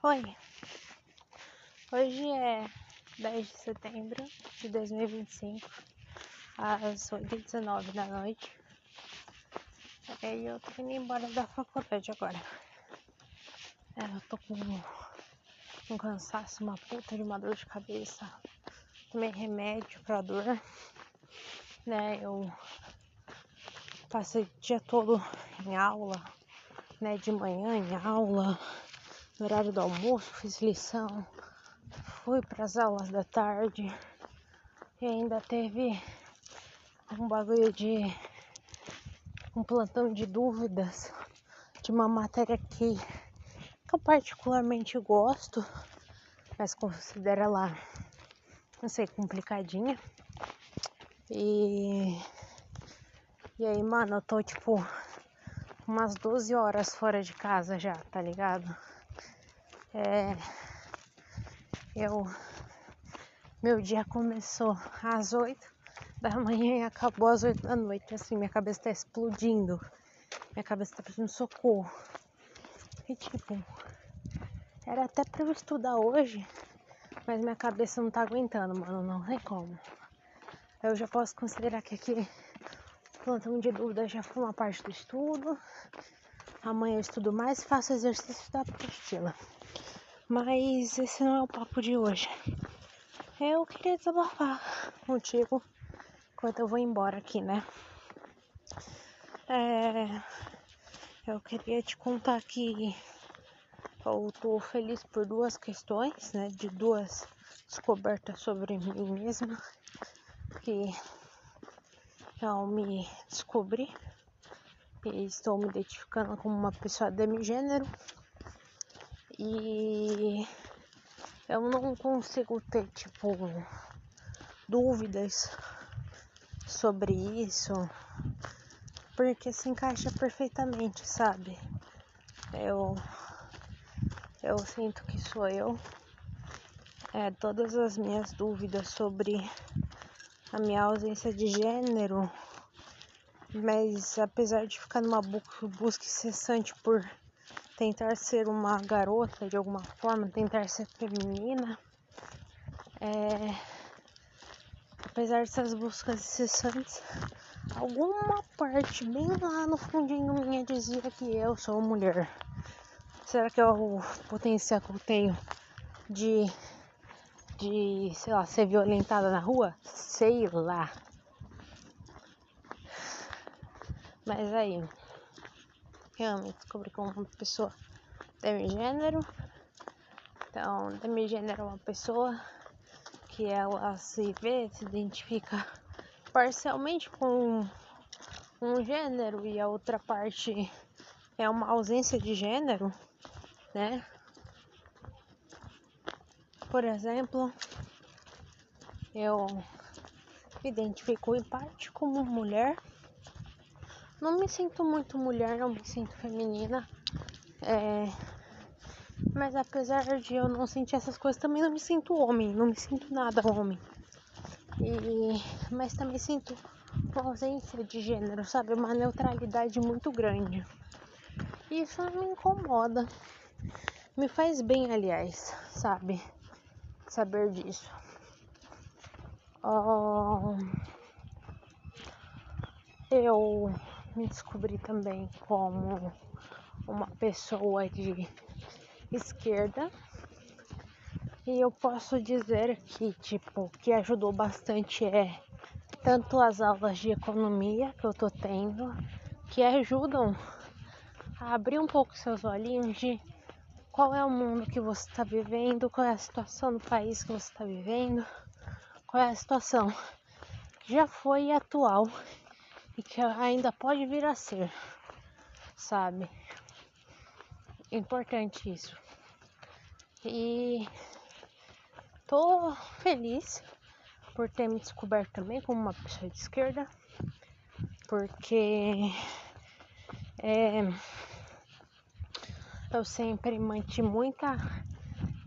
Oi, hoje é 10 de setembro de 2025, às 8h19 da noite. E eu tô indo embora da faculdade agora. Eu tô com um cansaço, uma puta de uma dor de cabeça. Tomei remédio pra dor, né? Eu passei o dia todo em aula, né? De manhã em aula, no horário do almoço, fiz lição. Fui para as aulas da tarde e ainda teve um plantão de dúvidas de uma matéria que eu particularmente gosto, mas considero ela, não sei, complicadinha. E aí, mano, eu tô umas 12 horas fora de casa já, tá ligado? Meu dia começou às 8 da manhã e acabou às 8 da noite. Assim, minha cabeça tá explodindo. Minha cabeça tá pedindo socorro. E era até pra eu estudar hoje, mas minha cabeça não tá aguentando, mano. Não tem como. Eu já posso considerar que aqui plantão de dúvida já foi uma parte do estudo. Amanhã eu estudo mais e faço exercício da apostila. Mas esse não é o papo de hoje. Eu queria desabafar contigo enquanto eu vou embora aqui, né? Eu queria te contar que eu tô feliz por duas questões, né? De duas descobertas sobre mim mesma que eu me descobri e estou me identificando como uma pessoa demigênero. E eu não consigo ter, dúvidas sobre isso, porque se encaixa perfeitamente, sabe? Eu sinto que sou eu. Todas as minhas dúvidas sobre a minha ausência de gênero, mas apesar de ficar numa busca incessante por tentar ser uma garota de alguma forma, tentar ser feminina, apesar dessas buscas incessantes, alguma parte bem lá no fundinho minha dizia que eu sou mulher. Será que é o potencial que eu tenho de sei lá, ser violentada na rua? Sei lá. Mas aí, eu me descobri como uma pessoa demigênero. Então, demigênero é uma pessoa que ela se identifica parcialmente com um gênero e a outra parte é uma ausência de gênero, né? Por exemplo, eu me identifico em parte como mulher. Não me sinto muito mulher, não me sinto feminina. Mas apesar de eu não sentir essas coisas, também não me sinto homem, não me sinto nada homem. Mas também sinto uma ausência de gênero, sabe? Uma neutralidade muito grande. E isso não me incomoda. Me faz bem, aliás, sabe? Saber disso. Eu me descobri também como uma pessoa de esquerda. E eu posso dizer que ajudou bastante tanto as aulas de economia que eu tô tendo, que ajudam a abrir um pouco seus olhinhos de qual é o mundo que você está vivendo, qual é a situação do país que você está vivendo, qual é a situação que já foi atual e que ainda pode vir a ser, sabe? É importante isso. E tô feliz por ter me descoberto também como uma pessoa de esquerda, porque eu sempre mantive muita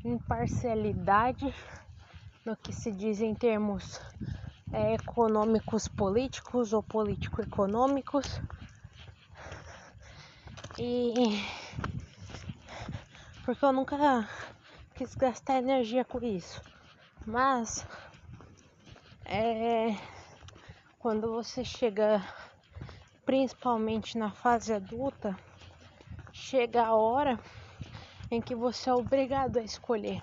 imparcialidade no que se diz em termos econômicos políticos ou político-econômicos. E porque eu nunca quis gastar energia com isso. Mas quando você chega, principalmente na fase adulta, chega a hora em que você é obrigado a escolher.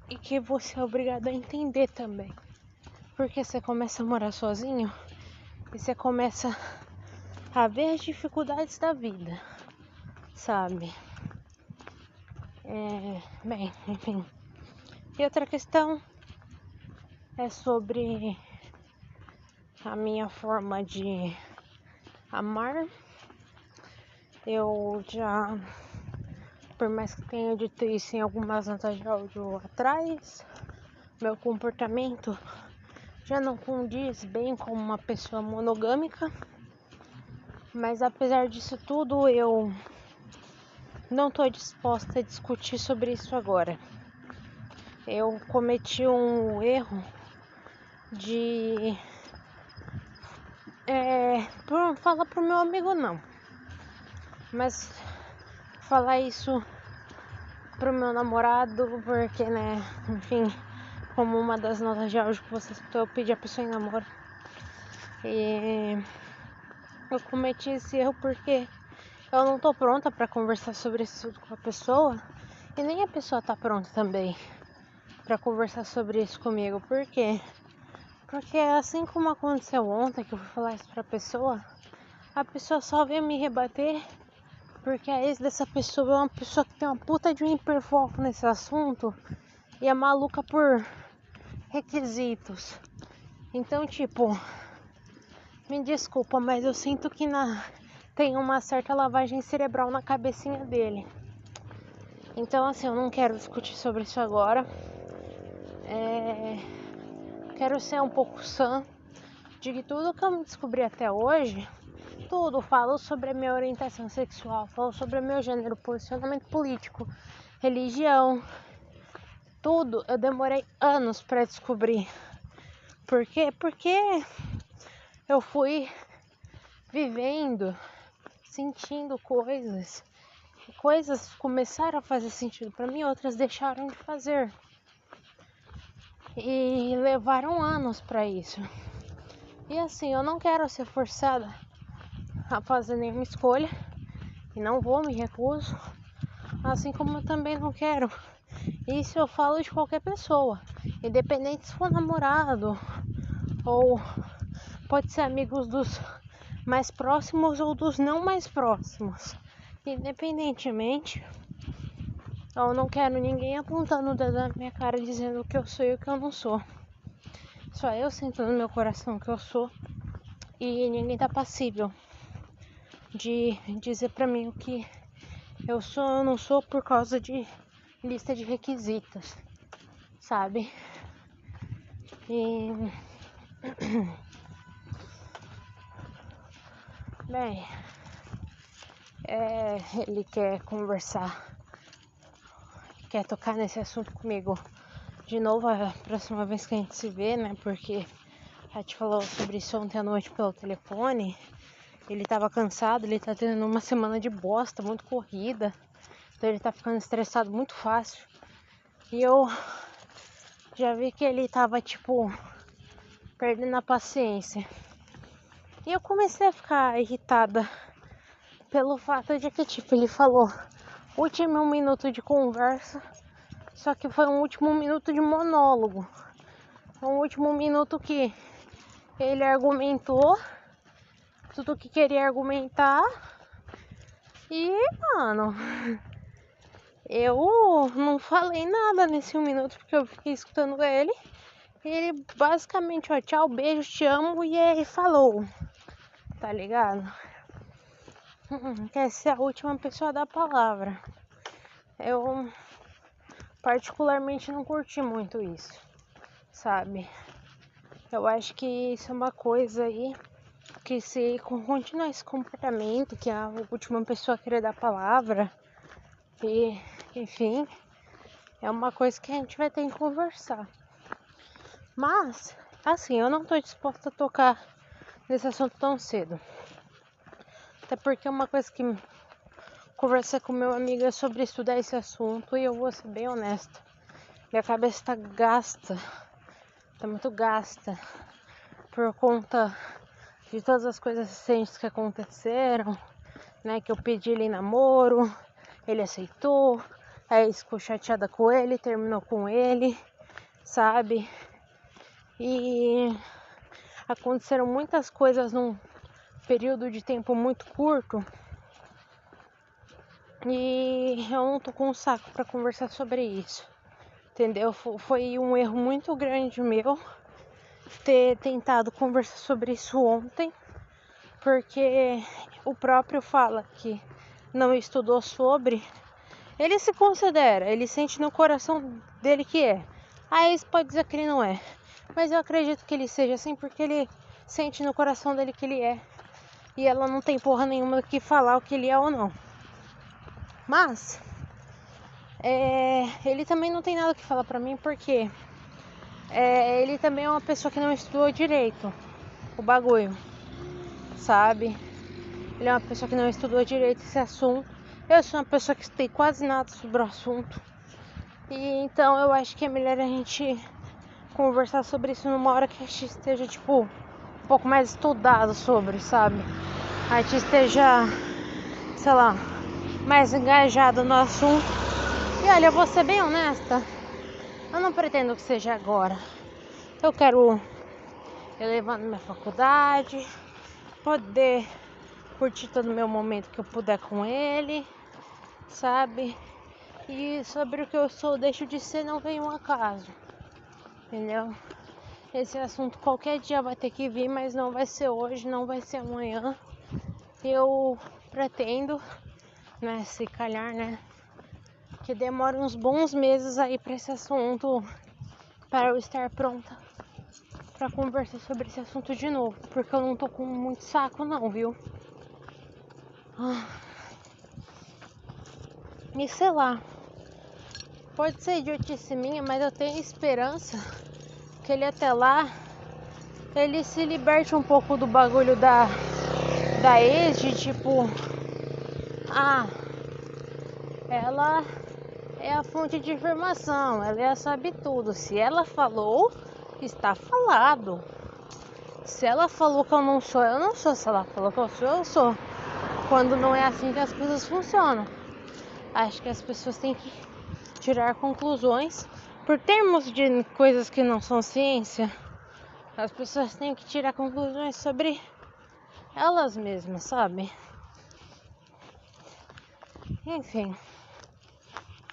E que você é obrigado a entender também. Porque você começa a morar sozinho e você começa a ver as dificuldades da vida, sabe? Bem, enfim. E outra questão é sobre a minha forma de amar. Eu já, por mais que tenha dito isso em algumas notas de áudio atrás, meu comportamento já não condiz bem com uma pessoa monogâmica. Mas apesar disso tudo, eu não estou disposta a discutir sobre isso agora. Eu cometi um erro de falar pro meu amigo não, mas falar isso pro meu namorado, porque, né, enfim, como uma das notas de áudio que você citou, eu pedi a pessoa em namoro. E eu cometi esse erro porque eu não tô pronta pra conversar sobre isso tudo com a pessoa, e nem a pessoa tá pronta também pra conversar sobre isso comigo. Por quê? Porque assim como aconteceu ontem, que eu fui falar isso pra pessoa, a pessoa só veio me rebater porque a ex dessa pessoa é uma pessoa que tem uma puta de um hiperfoco nesse assunto e é maluca por requisitos. Então, tipo, me desculpa, mas eu sinto que tem uma certa lavagem cerebral na cabecinha dele. Então, assim, eu não quero discutir sobre isso agora. Quero ser um pouco sã de que tudo que eu me descobri até hoje, tudo, falo sobre a minha orientação sexual, falo sobre o meu gênero, posicionamento político, religião, tudo eu demorei anos pra descobrir. Por quê? Porque eu fui vivendo, sentindo coisas começaram a fazer sentido pra mim, outras deixaram de fazer. E levaram anos pra isso. E assim, eu não quero ser forçada a fazer nenhuma escolha, e não vou, me recuso. Assim como eu também não quero. Isso eu falo de qualquer pessoa, independente se for namorado ou pode ser amigos dos mais próximos ou dos não mais próximos. Independentemente, eu não quero ninguém apontando o dedo na minha cara dizendo o que eu sou e o que eu não sou. Só eu sinto no meu coração o que eu sou, e ninguém tá passível de dizer pra mim o que eu sou ou não sou por causa de lista de requisitos, sabe? E bem, ele quer conversar, quer tocar nesse assunto comigo de novo a próxima vez que a gente se vê, né? Porque a gente falou sobre isso ontem à noite pelo telefone. Ele tava cansado, ele tá tendo uma semana de bosta, muito corrida. Então ele tá ficando estressado muito fácil. E eu já vi que ele tava, tipo, perdendo a paciência. E eu comecei a ficar irritada pelo fato de que, tipo, ele falou último minuto de conversa, só que foi um último minuto de monólogo. Um último minuto que ele argumentou tudo que queria argumentar. E, mano, eu não falei nada nesse 1 minuto porque eu fiquei escutando ele. E ele basicamente, ó, tchau, beijo, te amo, e ele falou, tá ligado? Quer ser a última pessoa da palavra. Eu particularmente não curti muito isso, sabe? Eu acho que isso é uma coisa aí que, se continuar esse comportamento, que a última pessoa querer dar a palavra, e enfim, é uma coisa que a gente vai ter que conversar. Mas, assim, eu não tô disposta a tocar nesse assunto tão cedo. Até porque é uma coisa que conversei com meu amigo sobre estudar esse assunto e eu vou ser bem honesta. Minha cabeça tá gasta, tá muito gasta por conta de todas as coisas recentes que aconteceram, né? Que eu pedi ele em namoro, ele aceitou, aí ficou chateada com ele, terminou com ele, sabe? E aconteceram muitas coisas num período de tempo muito curto e eu não tô com um saco pra conversar sobre isso, entendeu? Foi um erro muito grande meu ter tentado conversar sobre isso ontem, porque o próprio fala que não estudou sobre, ele se considera, ele sente no coração dele que é. Aí você pode dizer que ele não é, mas eu acredito que ele seja assim porque ele sente no coração dele que ele é. E ela não tem porra nenhuma que falar o que ele é ou não. Mas ele também não tem nada que falar pra mim porque ele também é uma pessoa que não estudou direito o bagulho, sabe? Ele é uma pessoa que não estudou direito esse assunto. Eu sou uma pessoa que estudei quase nada sobre o assunto. E então eu acho que é melhor a gente conversar sobre isso numa hora que a gente esteja, tipo, um pouco mais estudado sobre, sabe? A gente esteja, sei lá, mais engajado no assunto. E olha, eu vou ser bem honesta, eu não pretendo que seja agora. Eu quero elevar na minha faculdade, poder curtir todo o meu momento que eu puder com ele, sabe? E sobre o que eu sou, deixo de ser, não vem um acaso, entendeu? Esse assunto qualquer dia vai ter que vir, mas não vai ser hoje, não vai ser amanhã. Eu pretendo, né, se calhar, né, que demora uns bons meses aí pra esse assunto, para eu estar pronta pra conversar sobre esse assunto de novo, porque eu não tô com muito saco não, viu? E sei lá, pode ser idiotice minha, mas eu tenho esperança que ele até lá, ele se liberte um pouco do bagulho da ex, de tipo, ela é a fonte de informação, ela sabe tudo. Se ela falou, está falado. Se ela falou que eu não sou, eu não sou. Se ela falou que eu sou. Quando não é assim que as coisas funcionam. Acho que as pessoas têm que tirar conclusões. Por termos de coisas que não são ciência, as pessoas têm que tirar conclusões sobre elas mesmas, sabe? Enfim,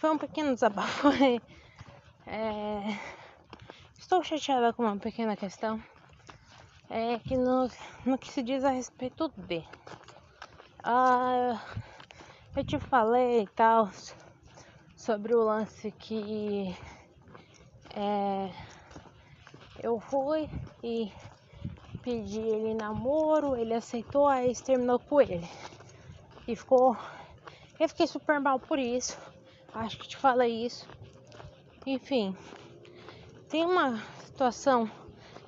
foi um pequeno desabafo. Estou chateada com uma pequena questão. Que no que se diz a respeito de eu te falei e tal sobre o lance que eu fui e pedi ele namoro, ele aceitou, aí terminou com ele e eu fiquei super mal por isso. Acho que te falei isso. Enfim, tem uma situação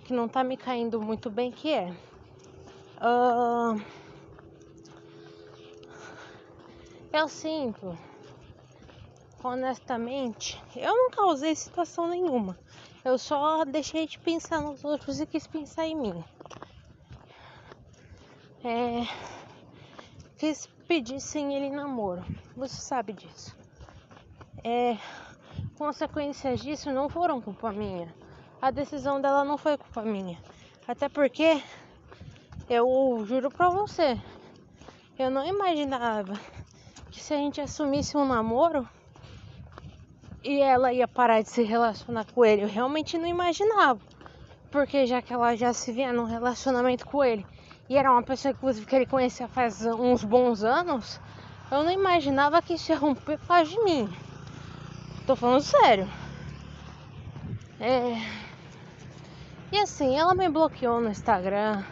que não tá me caindo muito bem, que eu sinto, honestamente, eu não causei situação nenhuma. Eu só deixei de pensar nos outros e quis pensar em mim. Quis pedir sim ele namoro. Você sabe disso. Consequências disso não foram culpa minha. A decisão dela não foi culpa minha. Até porque, eu juro pra você, eu não imaginava que se a gente assumisse um namoro e ela ia parar de se relacionar com ele. Eu realmente não imaginava. Porque já que ela já se via num relacionamento com ele e era uma pessoa que ele conhecia faz uns bons anos, eu não imaginava que isso ia romper por causa de mim. Tô falando sério. E assim, ela me bloqueou no Instagram,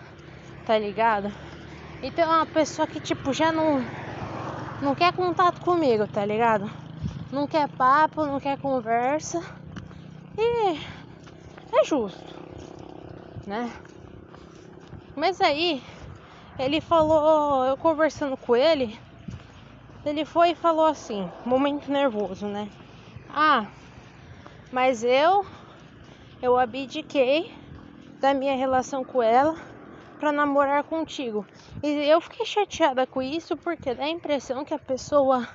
tá ligado? Então é uma pessoa que tipo já não quer contato comigo, tá ligado? Não quer papo, não quer conversa. E é justo, né? Mas aí, ele falou, eu conversando com ele, Ele foi e falou assim, momento nervoso, né? Ah, mas eu abdiquei da minha relação com ela pra namorar contigo. E eu fiquei chateada com isso porque dá a impressão que a pessoa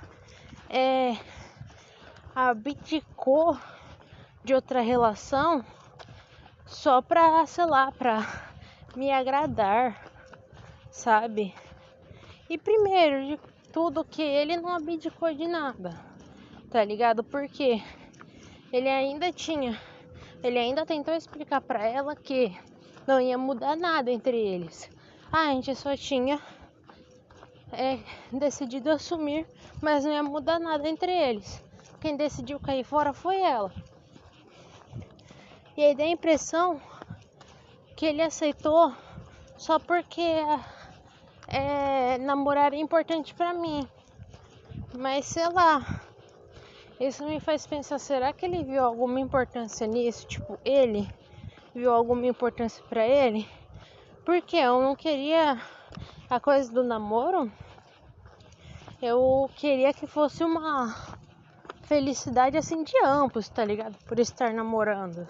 abdicou de outra relação só pra, sei lá, pra me agradar, sabe? E primeiro de tudo que ele não abdicou de nada, tá ligado? Porque ele ainda tentou explicar pra ela que não ia mudar nada entre eles. A gente só tinha decidido assumir, mas não ia mudar nada entre eles. Quem decidiu cair fora foi ela. E aí dá a impressão que ele aceitou só porque namorar é importante pra mim. Mas sei lá, isso me faz pensar, será que ele viu alguma importância nisso? Tipo, ele viu alguma importância pra ele? Porque eu não queria a coisa do namoro. Eu queria que fosse uma felicidade assim de ambos, tá ligado? Por estar namorando.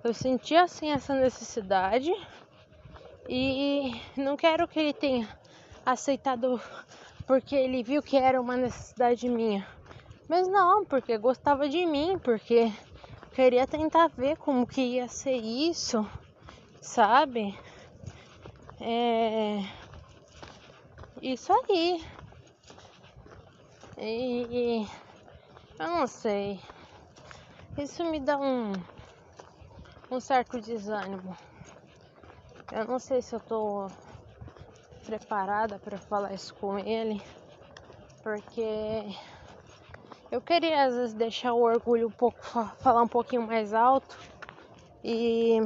Eu senti assim essa necessidade e não quero que ele tenha aceitado porque ele viu que era uma necessidade minha. Mas não, porque gostava de mim, porque queria tentar ver como que ia ser isso, sabe? Isso aí. E eu não sei. Isso me dá um certo desânimo. Eu não sei se eu tô preparada para falar isso com ele, porque eu queria às vezes deixar o orgulho falar um pouquinho mais alto e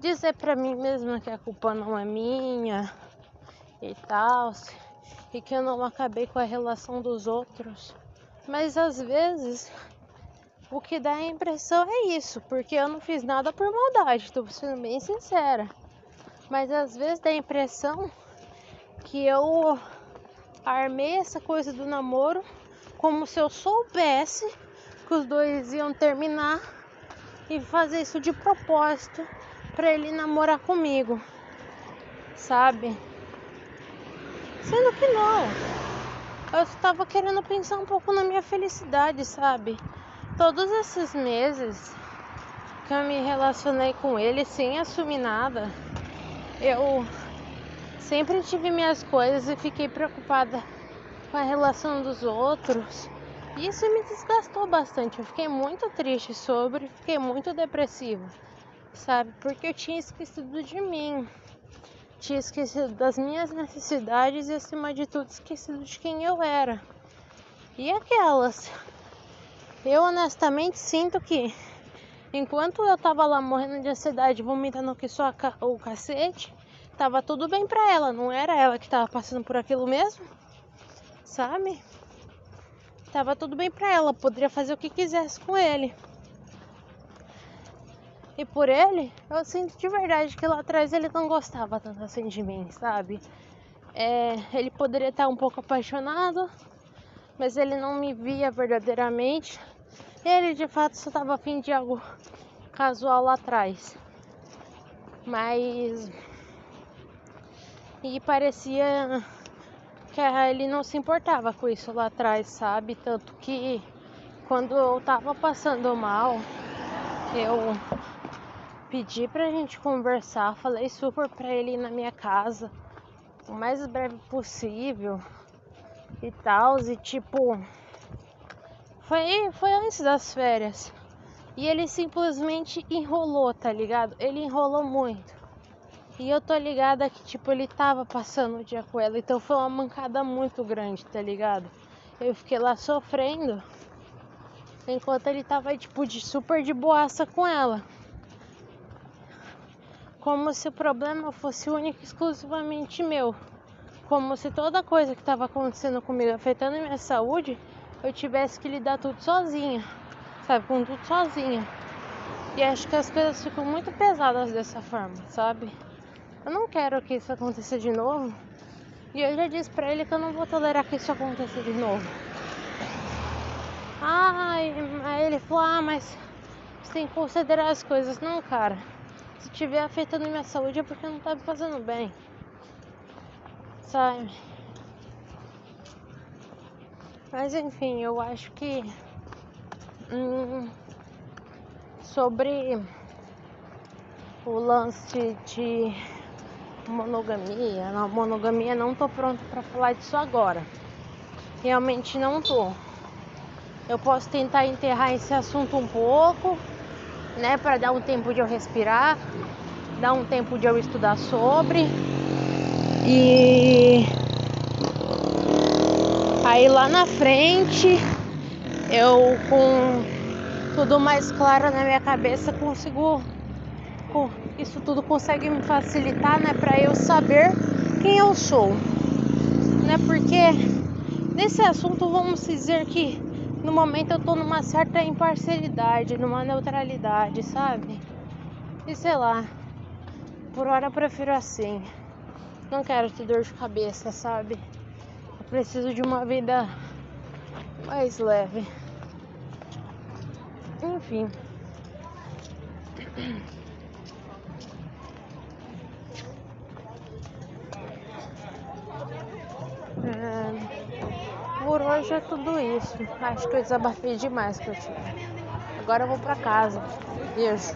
dizer pra mim mesma que a culpa não é minha e tal, e que eu não acabei com a relação dos outros. Mas às vezes o que dá a impressão é isso, porque eu não fiz nada por maldade, tô sendo bem sincera. Mas às vezes dá a impressão que eu armei essa coisa do namoro como se eu soubesse que os dois iam terminar e fazer isso de propósito pra ele namorar comigo, sabe? Sendo que não. Eu estava querendo pensar um pouco na minha felicidade, sabe? Todos esses meses que eu me relacionei com ele sem assumir nada, eu sempre tive minhas coisas e fiquei preocupada com a relação dos outros. E isso me desgastou bastante. Eu fiquei muito triste fiquei muito depressiva, sabe? Porque eu tinha esquecido de mim. Tinha esquecido das minhas necessidades e, acima de tudo, esquecido de quem eu era. E aquelas. Eu honestamente sinto que enquanto eu tava lá morrendo de ansiedade, vomitando que só o cacete, tava tudo bem pra ela. Não era ela que tava passando por aquilo mesmo, sabe? Tava tudo bem pra ela, poderia fazer o que quisesse com ele. E por ele, eu sinto de verdade que lá atrás ele não gostava tanto assim de mim, sabe? Ele poderia estar um pouco apaixonado, mas ele não me via verdadeiramente. Ele de fato só estava afim de algo casual lá atrás. Mas... E parecia que ele não se importava com isso lá atrás, sabe? Tanto que quando eu tava passando mal, eu pedi pra gente conversar, falei super pra ele ir na minha casa o mais breve possível e tal, e tipo, foi antes das férias. E ele simplesmente enrolou, tá ligado? Ele enrolou muito. E eu tô ligada que, tipo, ele tava passando o dia com ela, então foi uma mancada muito grande, tá ligado? Eu fiquei lá sofrendo, enquanto ele tava, tipo, super de boaça com ela. Como se o problema fosse único e exclusivamente meu. Como se toda coisa que estava acontecendo comigo afetando a minha saúde, eu tivesse que lidar tudo sozinha, sabe? Com tudo sozinha. E acho que as coisas ficam muito pesadas dessa forma, sabe? Eu não quero que isso aconteça de novo. E eu já disse pra ele que eu não vou tolerar que isso aconteça de novo. Aí ele falou, mas você tem que considerar as coisas. Não, cara, se estiver afetando minha saúde é porque não tá me fazendo bem, sabe? Mas enfim, eu acho que sobre o lance de monogamia, não tô pronta pra falar disso agora. Realmente não tô. Eu posso tentar enterrar esse assunto um pouco, né, para dar um tempo de eu respirar, dar um tempo de eu estudar sobre. E aí lá na frente, eu com tudo mais claro na minha cabeça, isso tudo consegue me facilitar, né, para eu saber quem eu sou, né? Porque nesse assunto vamos dizer que no momento eu tô numa certa imparcialidade, numa neutralidade, sabe? E sei lá, por hora eu prefiro assim. Não quero ter dor de cabeça, sabe? Eu preciso de uma vida mais leve. Enfim. Por hoje é tudo isso. Acho que eu desabafei demais pra ti. Agora eu vou pra casa. Beijo.